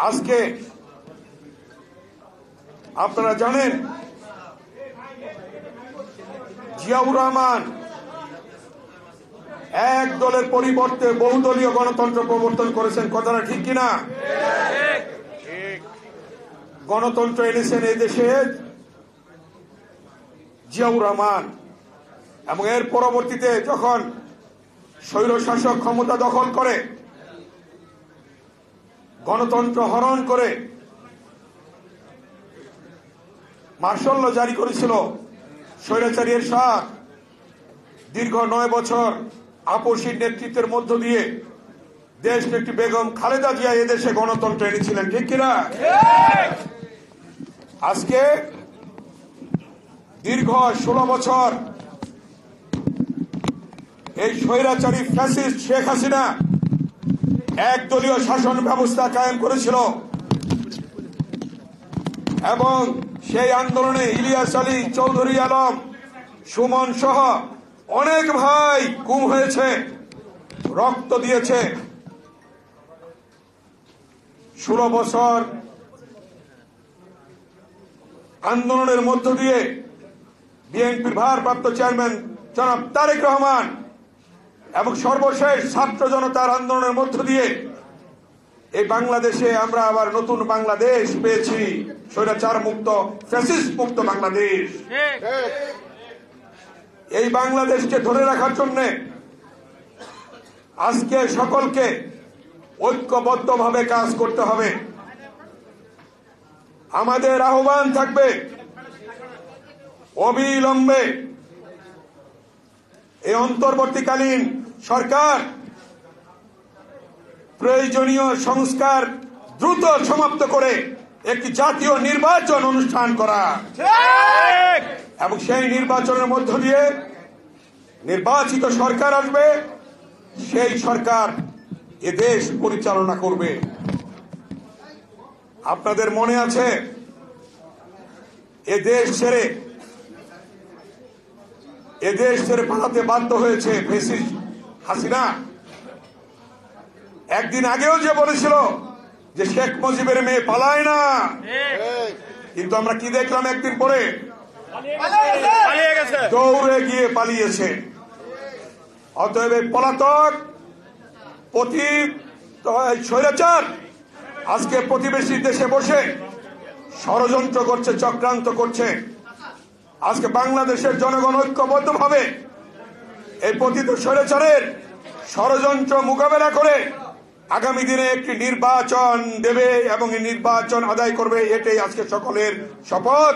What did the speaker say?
আজকে আপনারা জানেন জিয়াউর রহমান এক দলের পরিবর্তে বহুদলীয় গণতন্ত্র প্রবর্তন করেছেন। কথাটা ঠিক কিনা? গণতন্ত্র এনেছেন এই দেশে জিয়াউর রহমান, এবং এর পরবর্তীতে যখন স্বৈরশাসক ক্ষমতা দখল করে, গণতন্ত্র হরণ করে মার্শাল ল জারি করেছিল স্বৈরাচারী এরশাদ, দীর্ঘ 9 বছর আপসীর নেতৃত্বের মধ্য দিয়ে দেশ নেত্রী বেগম খালেদা জিয়া এদেশে গণতন্ত্র এনেছিলেন। ঠিক কিনা? আজকে দীর্ঘ 16 বছর এই স্বৈরাচারী ফ্যাসিস্ট শেখ হাসিনা একদলীয় শাসন ব্যবস্থা কায়েম করেছিল, এবং সেই আন্দোলনে ইলিয়াস আলী, চৌধুরী আলম, সুমন সহ অনেক ভাই গুম হয়েছে, রক্ত দিয়েছে। 16 বছর আন্দোলনের মধ্য দিয়ে বিএনপির ভারপ্রাপ্ত চেয়ারম্যান জনাব তারেক রহমান এবং সর্বশেষ ছাত্র জনতার আন্দোলনের মধ্য দিয়ে এই বাংলাদেশে আমরা আবার নতুন বাংলাদেশ পেয়েছি, স্বৈরাচার মুক্ত, ফ্যাসিস্ট মুক্ত বাংলাদেশ। এই বাংলাদেশকে ধরে রাখার জন্য আজকে সকলকে ঐক্যবদ্ধভাবে কাজ করতে হবে। আমাদের আহ্বান থাকবে অবিলম্বে এই অন্তর্বর্তীকালীন সরকার প্রয়োজনীয় সংস্কার দ্রুত সমাপ্ত করে একটি জাতীয় নির্বাচন অনুষ্ঠান করা, এবং সেই নির্বাচনের মধ্য দিয়ে নির্বাচিত সরকার আসবে, সেই সরকার এ দেশ পরিচালনা করবে। আপনাদের মনে আছে এ দেশ ছেড়ে পালাতে বাধ্য হয়েছে ফ্যাসিস্ট হাসিনা। একদিন আগেও যে বলেছিল যে শেখ মুজিবের মেয়ে পালায় না, কিন্তু আমরা কি দেখলাম একদিন পরে? দৌড়ে গিয়ে পালিয়েছে। অতএব পলাতক স্বৈরাচার আজকে প্রতিবেশী দেশে বসে ষড়যন্ত্র করছে, চক্রান্ত করছে। আজকে বাংলাদেশের জনগণ ঐক্যবদ্ধভাবে এই পতিত স্বৈরাচারের ষড়যন্ত্র মোকাবেলা করে আগামী দিনে একটি নির্বাচন দেবে এবং এই নির্বাচন আদায় করবে, এটাই আজকে সকলের শপথ।